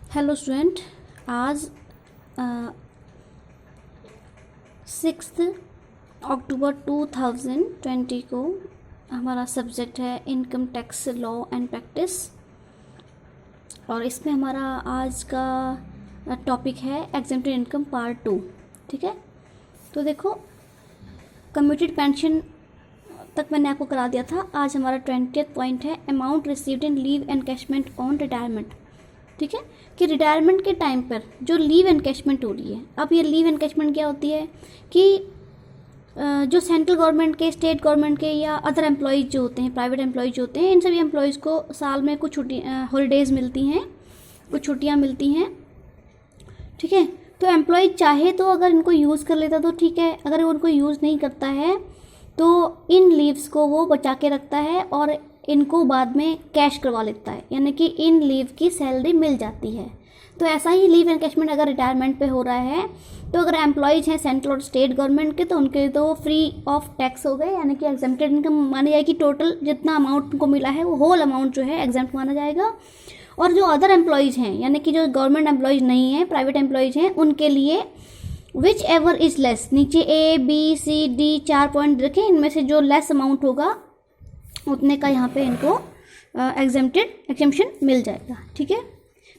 Hello student. आज 6 अक्टूबर 2020 को हमारा सब्जेक्ट है income tax law and practice, और इसमें हमारा आज का टॉपिक है एग्जेम्प्टेड इनकम पार्ट 2। ठीक है, तो देखो कम्यूटेड पेंशन तक मैंने आपको करा दिया था। आज हमारा 20th पॉइंट है amount received in leave encashment on retirement. ठीक है, कि रिटायरमेंट के टाइम पर जो लीव एनकैशमेंट हो रही है। अब ये लीव एनकैशमेंट क्या होती है कि जो सेंट्रल गवर्नमेंट के, स्टेट गवर्नमेंट के या अदर एम्प्लॉयज़ जो होते हैं, प्राइवेट एम्प्लॉयज़ जो होते हैं, इन सभी एम्प्लॉयज़ को साल में कुछ हॉलीडेज़ मिलती हैं, कुछ छुट्टियाँ मिलती हैं। ठीक है, तो एम्प्लॉय चाहे तो अगर इनको यूज़ कर लेता तो ठीक है, अगर वो उनको यूज़ नहीं करता है तो इन लीव्स को वो बचा के रखता है और इनको बाद में कैश करवा लेता है, यानी कि इन लीव की सैलरी मिल जाती है। तो ऐसा ही लीव एनकैशमेंट अगर रिटायरमेंट पे हो रहा है तो अगर एम्प्लॉयज़ हैं सेंट्रल और स्टेट गवर्नमेंट के तो उनके तो फ्री ऑफ टैक्स हो गए, यानी कि एग्जेम्प्टेड इनकम मानी जाएगी। टोटल जितना अमाउंट उनको मिला है वो होल अमाउंट जो है एग्जेम्प्ट माना जाएगा। और जो अदर एम्प्लॉयज़ हैं, यानी कि जो गवर्नमेंट एम्प्लॉयज़ नहीं हैं, प्राइवेट एम्प्लॉयज़ हैं, उनके लिए विच एवर इज़ लेस, नीचे A B C D 4 point रखें, इनमें से जो लेस अमाउंट होगा उतने का यहाँ पे इनको एग्जेम्पशन मिल जाएगा। ठीक है,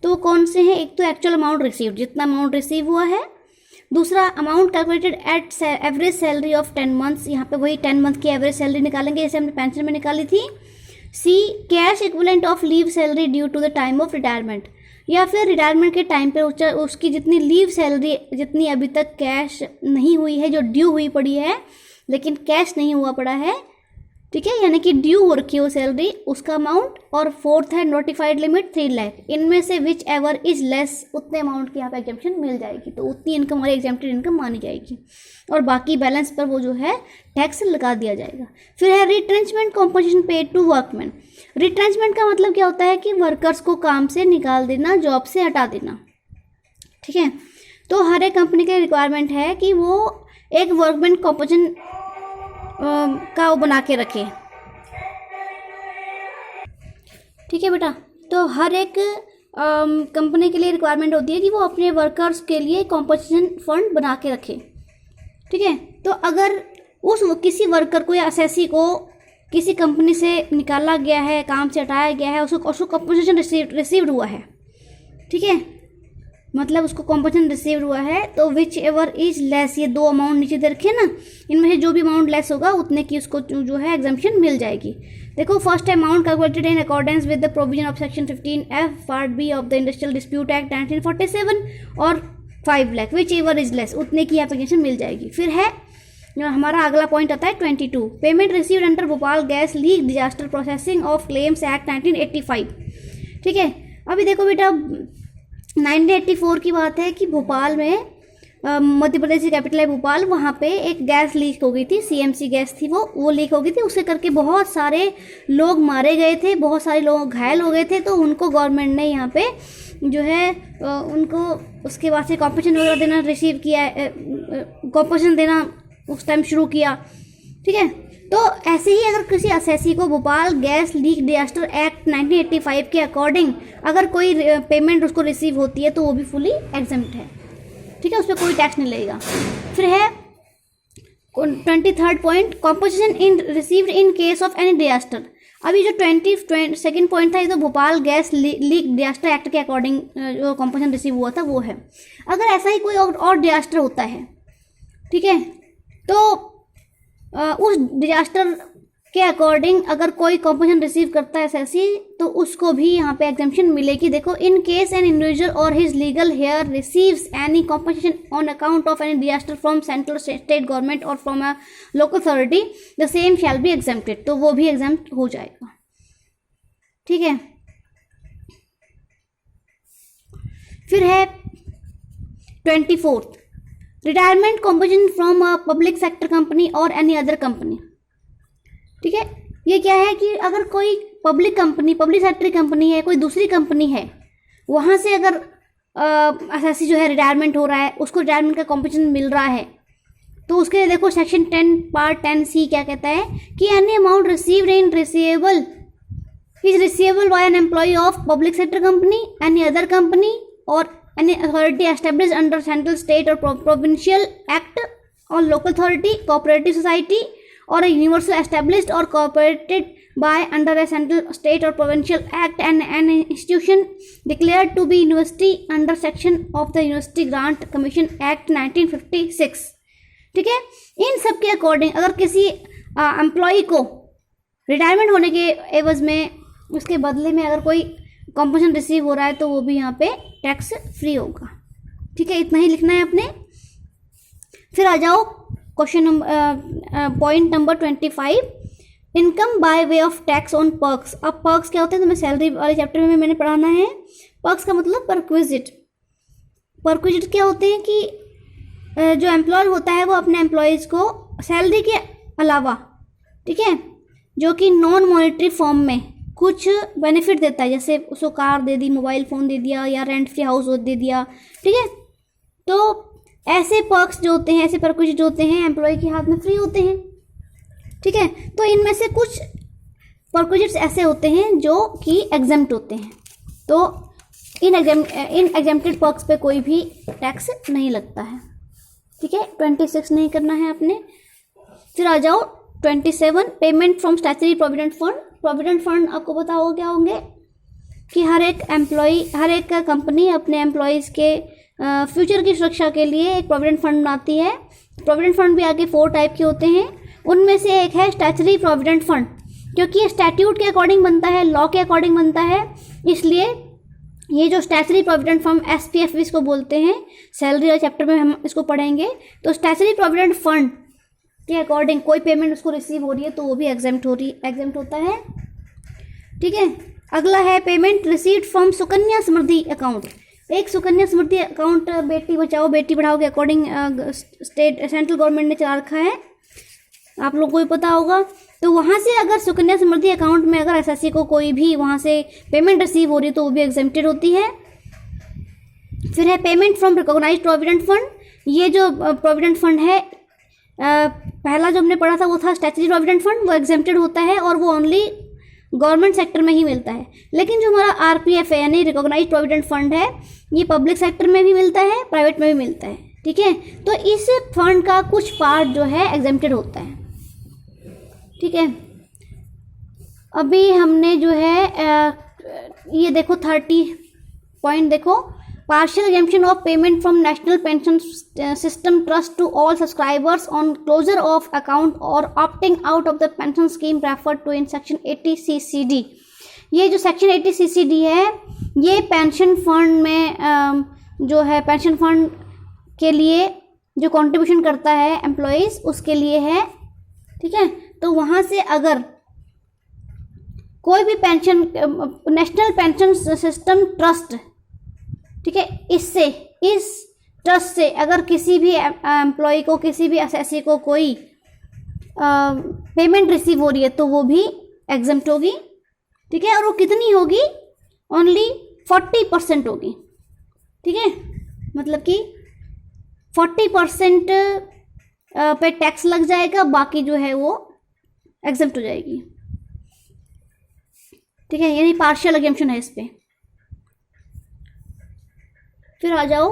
तो वो कौन से हैं? एक तो एक्चुअल अमाउंट रिसीव्ड, जितना अमाउंट रिसीव हुआ है। दूसरा amount calculated at average salary of 10 months, यहाँ पे वही 10 मंथ की एवरेज सैलरी निकालेंगे जैसे हमने पेंशन में निकाली थी। C cash equivalent of leave salary due to the time of retirement, या फिर रिटायरमेंट के टाइम पे उसकी जितनी लीव सैलरी जितनी अभी तक कैश नहीं हुई है, जो ड्यू हुई पड़ी है लेकिन कैश नहीं हुआ पड़ा है। ठीक है, यानी कि ड्यू हो रखी हो सैलरी, उसका अमाउंट। और फोर्थ है नोटिफाइड लिमिट 3 लाख, इनमें से विच एवर इज लेस, उतने अमाउंट की यहाँ पे एग्जेम्पशन मिल जाएगी, तो उतनी इनकम हमारी एग्जेम्प्टेड इनकम मानी जाएगी और बाकी बैलेंस पर वो जो है टैक्स लगा दिया जाएगा। फिर है retrenchment compensation paid to workman. Retrenchment का मतलब क्या होता है कि वर्कर्स को काम से निकाल देना, जॉब से हटा देना। ठीक है, तो हर एक कंपनी की रिक्वायरमेंट है कि वो एक वर्कमैन कॉम्पनसेशन का वो बना के रखे। ठीक है बेटा, तो हर एक कंपनी के लिए रिक्वायरमेंट होती है कि वो अपने वर्कर्स के लिए कॉम्पनसेशन फंड बना के रखे। ठीक है, तो अगर किसी वर्कर को या असेसी को किसी कंपनी से निकाला गया है, काम से हटाया गया है, उसको कॉम्पनसेशन रिसीव्ड हुआ है। ठीक है, मतलब उसको कॉम्पनसेशन रिसीव्ड हुआ है, तो विच एवर इज लेस, ये 2 अमाउंट नीचे दे रखे ना, इनमें से जो भी अमाउंट लेस होगा उतने की उसको जो है एग्जेम्पशन मिल जाएगी। देखो, first amount calculated in accordance with the provision of section 15F part B of the industrial dispute act 1947 और 5 lakh, whichever is less, उतने की एप्लीकेशन मिल जाएगी। फिर है हमारा अगला पॉइंट आता है 22, payment received under Bhopal gas leak disaster processing of claims act 1985। ठीक है, अभी देखो बेटा 1984 की बात है कि भोपाल में मध्य प्रदेश की कैपिटल है भोपाल, वहाँ पे एक गैस लीक हो गई थी, CMC गैस थी, वो लीक हो गई थी। उससे करके बहुत सारे लोग मारे गए थे, बहुत सारे लोग घायल हो गए थे। तो उनको गवर्नमेंट ने यहाँ पे जो है उनको उसके बाद से कॉम्पनसेशन वगैरह देना रिसीव किया, कॉम्पनसेशन देना उस टाइम शुरू किया। ठीक है, तो ऐसे ही अगर किसी असेसी को Bhopal gas leak disaster act 1985 के अकॉर्डिंग अगर कोई पेमेंट उसको रिसीव होती है तो वो भी फुली एग्जेम्प्ट है। ठीक है, उस पर कोई टैक्स नहीं लगेगा। फिर है 23rd point, compensation in received in case of any disaster. अभी जो 22nd पॉइंट था ये तो Bhopal gas leak disaster act के अकॉर्डिंग जो कॉम्पनसेशन रिसीव हुआ था वो है। अगर ऐसा ही कोई और डिजास्टर होता है, ठीक है, तो उस डिजास्टर के अकॉर्डिंग अगर कोई कॉम्पनसेशन रिसीव करता है एसएससी तो उसको भी यहाँ पे एग्जेम्पशन मिलेगी। देखो, इन केस एन इंडिविजुअल और his legal heir receives any compensation on account of any disaster from central state government और from a local authority the same shall be exempted, तो वो भी एग्जेम्प्ट हो जाएगा। ठीक है, फिर है 24th, retirement compensation from a public sector company और एनी अदर कंपनी। ठीक है, ये क्या है कि अगर कोई पब्लिक सेक्टर कंपनी है, कोई दूसरी कंपनी है, वहाँ से अगर असेसी जो है रिटायरमेंट हो रहा है, उसको रिटायरमेंट का कॉम्पनसेशन मिल रहा है, तो उसके लिए देखो सेक्शन 10 पार्ट 10C क्या कहता है कि any amount received in receivable is receivable by an employee of public sector company, any other company or any authority established under central, state or provincial act or local authority, cooperative society or a universal established or cooperated by under a central, state or provincial act and an institution declared to be university under section of the University Grant Commission Act 1956. ठीक है, इन सब के according अगर किसी employ को retirement होने के एवज में उसके बदले में अगर कोई कॉम्पनसेशन रिसीव हो रहा है तो वो भी यहाँ पे टैक्स फ्री होगा। ठीक है, इतना ही लिखना है अपने। फिर आ जाओ question number point number 25, income by way of tax on perks. अब पर्क्स क्या होते हैं तो मैं सैलरी वाले चैप्टर में मैंने पढ़ाना है। पर्क्स का मतलब परक्विजिट। परक्विजिट क्या होते हैं कि जो एम्प्लॉयर होता है वो अपने एम्प्लॉयज़ को सैलरी के अलावा, ठीक है, जो कि नॉन मॉनेटरी फॉर्म में कुछ बेनिफिट देता है, जैसे उसको कार दे दी, मोबाइल फ़ोन दे दिया या रेंट फ्री हाउस दे दिया। ठीक है, तो ऐसे पर्क्स जो होते हैं, ऐसे परक्विजिट जो होते हैं एम्प्लॉय के हाथ में फ्री होते हैं। ठीक है, तो इनमें से कुछ परक्विजिट्स ऐसे होते हैं जो कि एग्जेम्प्ट होते हैं, तो इन एग्जेम्प्टेड पर्क्स पे कोई भी टैक्स नहीं लगता है। ठीक है, 26 नहीं करना है आपने। फिर आ जाओ 27, payment from statutory provident fund. Provident fund आपको पता हो क्या होंगे कि हर एक कंपनी अपने एम्प्लॉयज़ के फ्यूचर की सुरक्षा के लिए एक प्रोविडेंट फंड बनाती है। प्रोविडेंट फंड भी आगे 4 टाइप के होते हैं, उनमें से एक है स्टैट्यूटरी प्रोविडेंट फंड, क्योंकि ये स्टैट्यूट के अकॉर्डिंग बनता है, लॉ के अकॉर्डिंग बनता है, इसलिए ये जो स्टैट्यूटरी प्रोविडेंट फंड SPF भी इसको बोलते हैं, सैलरी वाले चैप्टर में हम इसको पढ़ेंगे। तो स्टैट्यूटरी प्रोविडेंट फंड के अकॉर्डिंग कोई पेमेंट उसको रिसीव हो रही है तो वो भी एग्जेम्प्ट होता है। ठीक है, अगला है payment received from Sukanya Samriddhi account. एक सुकन्या समृद्धि अकाउंट बेटी बचाओ बेटी पढ़ाओ के अकॉर्डिंग सेंट्रल गवर्नमेंट ने चला रखा है, आप लोगों को भी पता होगा। तो वहाँ से अगर सुकन्या समृद्धि अकाउंट में अगर SSC को कोई भी वहाँ से पेमेंट रिसीव हो रही है तो वो भी एग्जेम्प्टेड होती है। फिर है payment from recognised provident fund. ये जो प्रोविडेंट फंड है, पहला जो हमने पढ़ा था वो था स्टैट्यूटरी प्रोविडेंट फंड, वो एग्जेम्प्टेड होता है और वो ओनली गवर्नमेंट सेक्टर में ही मिलता है। लेकिन जो हमारा RPF है यानी रिकॉग्नाइज्ड प्रोविडेंट फंड है, ये पब्लिक सेक्टर में भी मिलता है, प्राइवेट में भी मिलता है। ठीक है, तो इस फंड का कुछ पार्ट जो है एग्जेम्प्टेड होता है। ठीक है, अभी हमने जो है ये देखो 30 पॉइंट देखो, partial exemption of payment from national pension system trust to all subscribers on closure of account or opting out of the pension scheme referred to in section 80 CCD। ये जो सेक्शन 80 CCD है ये pension fund में जो है pension fund के लिए जो कंट्रीब्यूशन करता है एम्प्लॉयज़ उसके लिए है। ठीक है, तो वहाँ से अगर कोई भी pension national pension system trust, ठीक है, इस ट्रस्ट से अगर किसी भी एम्प्लॉय को किसी भी SSC को कोई पेमेंट रिसीव हो रही है तो वो भी एग्जेम्प्ट होगी। ठीक है, और वो कितनी होगी, ओनली 40% होगी। ठीक है, मतलब कि 40% पे टैक्स लग जाएगा, बाकी जो है वो एग्जेम्प्ट हो जाएगी। ठीक है, यानी पार्शियल एग्जेम्पशन है इस पे। फिर आ जाओ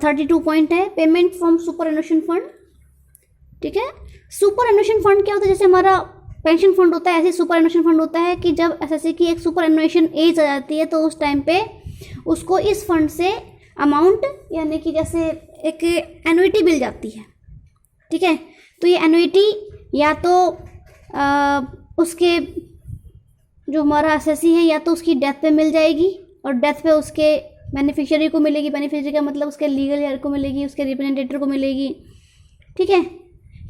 32 पॉइंट है पेमेंट फ्रॉम सुपर एनुएशन फंड। ठीक है, सुपर एनुएशन फंड क्या होता है, जैसे हमारा पेंशन फंड होता है ऐसे सुपर एनुएशन फंड होता है कि जब SSC की एक सुपर एनुएशन एज आ जाती है तो उस टाइम पे उसको इस फंड से अमाउंट यानी कि जैसे एक एनुइटी मिल जाती है। ठीक है, तो ये एनुइटी या तो उसके जो हमारा SSC है या तो उसकी डेथ पे मिल जाएगी और डेथ पे उसके बेनिफिशियरी को मिलेगी, बेनिफिशियरी का मतलब उसके लीगल हेयर को मिलेगी, उसके रिप्रेजेंटेटिव को मिलेगी। ठीक है,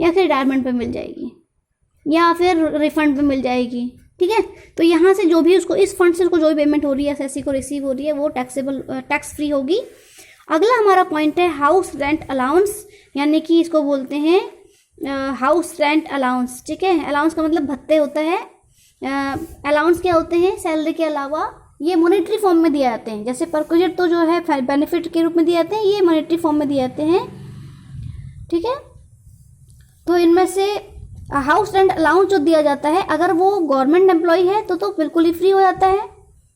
या फिर रिटायरमेंट पे मिल जाएगी या फिर रिफंड पे मिल जाएगी। ठीक है, तो यहाँ से जो भी उसको इस फंड से उसको जो भी पेमेंट हो रही है SSC को रिसीव हो रही है वो टैक्स फ्री होगी। अगला हमारा पॉइंट है हाउस रेंट अलाउंस, यानी कि इसको बोलते हैं हाउस रेंट अलाउंस। ठीक है, अलाउंस का मतलब भत्ते होता है। अलाउंस क्या होते हैं, सैलरी के अलावा ये मॉनेटरी फॉर्म में दिए जाते हैं। जैसे परक्विजिट तो जो है बेनिफिट के रूप में दिए जाते हैं, ये मॉनेटरी फॉर्म में दिए जाते हैं। ठीक है, तो इनमें से हाउस रेंट अलाउंस जो दिया जाता है अगर वो गवर्नमेंट एम्प्लॉय है तो बिल्कुल ही फ्री हो जाता है।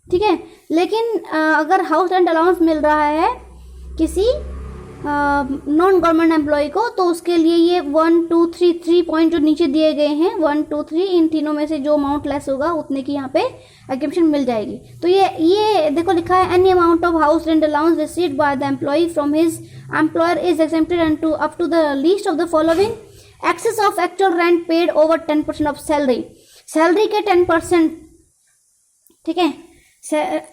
ठीक है। लेकिन अगर हाउस रेंट अलाउंस मिल रहा है किसी नॉन गवर्नमेंट एम्प्लॉय को, तो उसके लिए ये 1 2 3 3 पॉइंट जो नीचे दिए गए हैं 1 2 3, इन तीनों में से जो अमाउंट लेस होगा उतने की यहाँ पे एग्जेम्पशन मिल जाएगी। तो ये देखो लिखा है, any amount of house rent allowance received by the employ from his employer is exempted and to up to the least of the following: excess of actual rent paid over 10% of salary. Salary के 10%, ठीक है,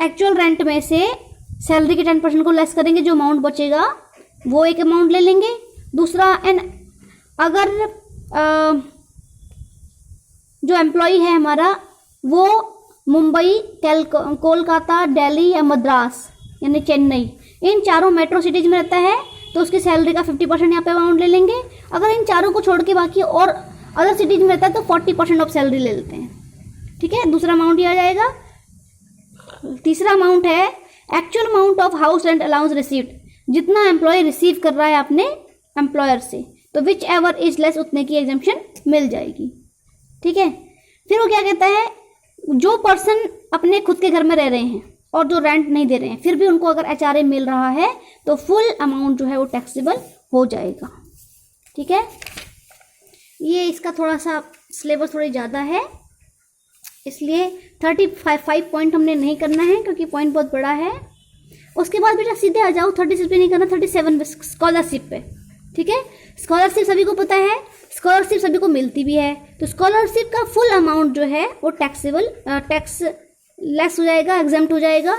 actual rent में से salary के 10% को less करेंगे, जो amount बचेगा वो एक अमाउंट ले लेंगे। दूसरा, एंड अगर जो एम्प्लॉय है हमारा वो मुंबई, कोलकाता, दिल्ली या मद्रास यानी चेन्नई, इन चारों मेट्रो सिटीज में रहता है, तो उसकी सैलरी का 50% यहाँ पे अमाउंट ले लेंगे। अगर इन चारों को छोड़ के बाकी और अदर सिटीज में रहता है तो 40% ऑफ सैलरी ले लेते हैं, ठीक है। दूसरा अमाउंट ये आ जाएगा। तीसरा अमाउंट है actual amount of house rent allowance received, जितना एम्प्लॉय रिसीव कर रहा है अपने एम्प्लॉयर से, तो विच एवर इज लेस उतने की एग्जेम्पशन मिल जाएगी, ठीक है। फिर वो क्या कहता है, जो पर्सन अपने खुद के घर में रह रहे हैं और जो रेंट नहीं दे रहे हैं, फिर भी उनको अगर HRA मिल रहा है तो फुल अमाउंट जो है वो टैक्सेबल हो जाएगा, ठीक है। ये इसका थोड़ा सा सिलेबस थोड़ी ज़्यादा है, इसलिए 35 पॉइंट हमने नहीं करना है क्योंकि पॉइंट बहुत बड़ा है। उसके बाद बेटा सीधे आ जाओ 36 पे नहीं करना, 37 स्कॉलरशिप पे, ठीक है। स्कॉलरशिप सभी को पता है, स्कॉलरशिप सभी को मिलती भी है, तो स्कॉलरशिप का फुल अमाउंट जो है वो टैक्स लेस हो जाएगा, एग्जेम्प्ट हो जाएगा,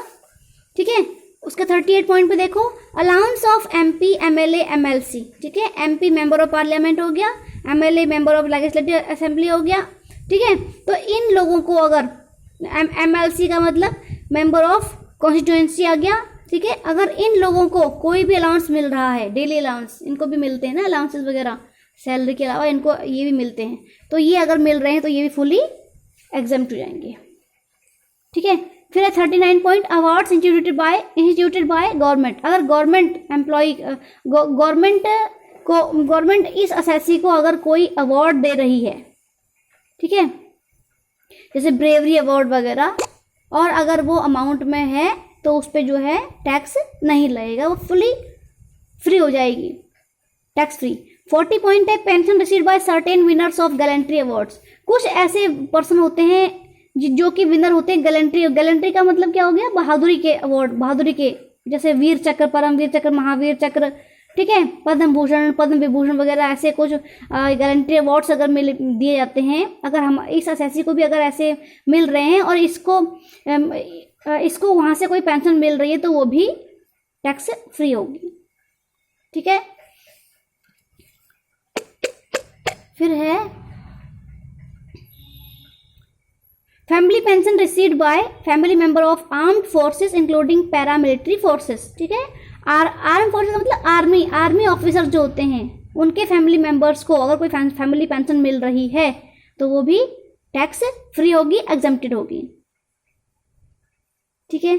ठीक है। उसका 38 पॉइंट पे देखो, allowance of MP, MLA, MLC, ठीक है। MP मेंबर ऑफ पार्लियामेंट हो गया, MLA member of legislative assembly हो गया, ठीक है। तो इन लोगों को अगर MLC का मतलब मेंबर ऑफ कॉन्स्टिट्यूएंसी आ गया, ठीक है। अगर इन लोगों को कोई भी अलाउंस मिल रहा है, डेली अलाउंस इनको भी मिलते हैं ना, अलाउंसेस वगैरह सैलरी के अलावा इनको ये भी मिलते हैं, तो ये अगर मिल रहे हैं तो ये भी फुली एग्जेम्प्ट हो जाएंगे, ठीक है। फिर है 39 point, awards instituted by government. अगर गवर्नमेंट एम्प्लॉय गवर्नमेंट इस असेसी को अगर कोई अवार्ड दे रही है, ठीक है, जैसे ब्रेवरी अवार्ड वगैरह, और अगर वो अमाउंट में है तो उस पर जो है टैक्स नहीं लगेगा, वो फुली फ्री हो जाएगी, टैक्स फ्री। 40 पॉइंट है, pension received by certain winners of gallantry awards. कुछ ऐसे पर्सन होते हैं जो कि विनर होते हैं गैलेंट्री का मतलब क्या हो गया, बहादुरी के अवार्ड, बहादुरी के, जैसे वीर चक्र, परमवीर चक्र, महावीर चक्र, ठीक है, पद्म भूषण, पद्म विभूषण वगैरह, ऐसे कुछ गैलेंट्री अवार्ड्स अगर दिए जाते हैं, अगर हम इस एसएससी को भी अगर ऐसे मिल रहे हैं और इसको वहाँ से कोई पेंशन मिल रही है तो वो भी टैक्स फ्री होगी, ठीक है। फिर है family pension received by family member of armed forces including paramilitary forces, ठीक है। आर्म फोर्सेस मतलब आर्मी ऑफिसर जो होते हैं उनके फैमिली मेंबर्स को अगर कोई फैमिली पेंशन मिल रही है तो वो भी टैक्स फ्री होगी, एग्जेम्प्टेड होगी, ठीक है।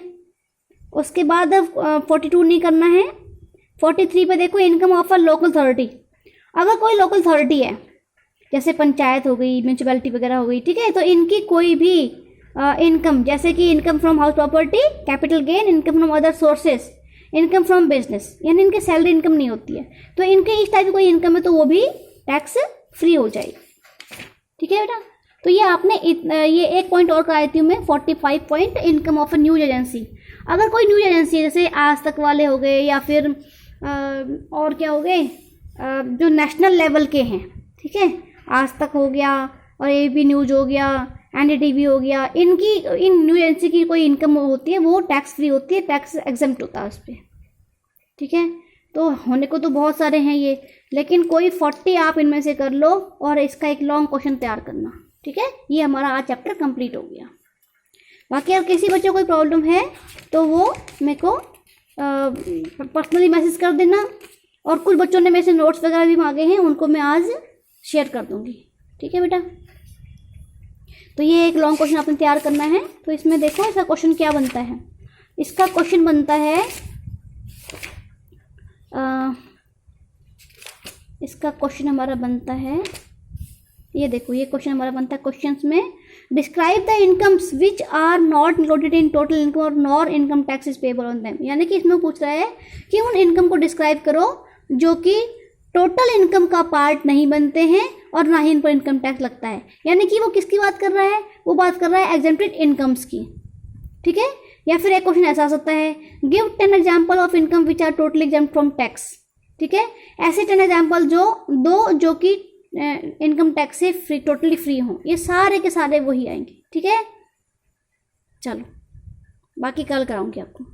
उसके बाद 42 नहीं करना है। 43 पे देखो, income of a local authority. अगर कोई लोकल अथॉरिटी है जैसे पंचायत हो गई, म्यूनसिपैलिटी वगैरह हो गई, ठीक है, तो इनकी कोई भी इनकम, जैसे कि income from house property, capital gain, income from other sources, income from business, यानी इनके सैलरी इनकम नहीं होती है, तो इनके इस टाइप की कोई इनकम है तो वो भी टैक्स फ्री हो जाएगी, ठीक है बेटा। तो ये आपने ये एक पॉइंट और कराई थी मैं, 45 point, income of a news agency. अगर कोई न्यूज एजेंसी जैसे आज तक वाले हो गए या फिर और क्या हो गए जो नेशनल लेवल के हैं, ठीक है, आज तक हो गया और एबीपी न्यूज हो गया, एनडीटीवी हो गया, इन न्यूज एजेंसी की कोई इनकम होती है वो टैक्स फ्री होती है, टैक्स एग्जेम्प्ट होता है उस पर, ठीक है। तो होने को तो बहुत सारे हैं ये, लेकिन कोई 40 आप इनमें से कर लो और इसका एक लॉन्ग क्वेश्चन तैयार करना, ठीक है। ये हमारा आज चैप्टर कंप्लीट हो गया। बाकी अगर किसी बच्चे को कोई प्रॉब्लम है तो वो मेरे को पर्सनली मैसेज कर देना, और कुछ बच्चों ने मेरे से नोट्स वगैरह भी मांगे हैं, उनको मैं आज शेयर कर दूंगी, ठीक है बेटा। तो ये एक लॉन्ग क्वेश्चन आपने तैयार करना है। तो इसमें देखो इसका क्वेश्चन क्या बनता है। इसका क्वेश्चन बनता है इसका क्वेश्चन हमारा बनता है, ये देखो, ये क्वेश्चन हमारा बनता है क्वेश्चंस में, describe the incomes which are not included in total income और nor income tax is payable on them. यानी कि इसमें पूछ रहा है कि उन इनकम को डिस्क्राइब करो जो कि टोटल इनकम का पार्ट नहीं बनते हैं और ना ही इन पर इनकम टैक्स लगता है। यानी कि वो किसकी बात कर रहा है, वो बात कर रहा है एग्जेम्प्टेड इनकम्स की, ठीक है। या फिर एक क्वेश्चन ऐसा हो सकता है, give 10 example of income which are totally exempt from tax, ठीक है। ऐसे 10 एग्जाम्पल जो कि इनकम टैक्स से फ्री, टोटली फ्री हों। ये सारे के सारे वही आएंगे, ठीक है। चलो बाकी कल कराऊंगी आपको।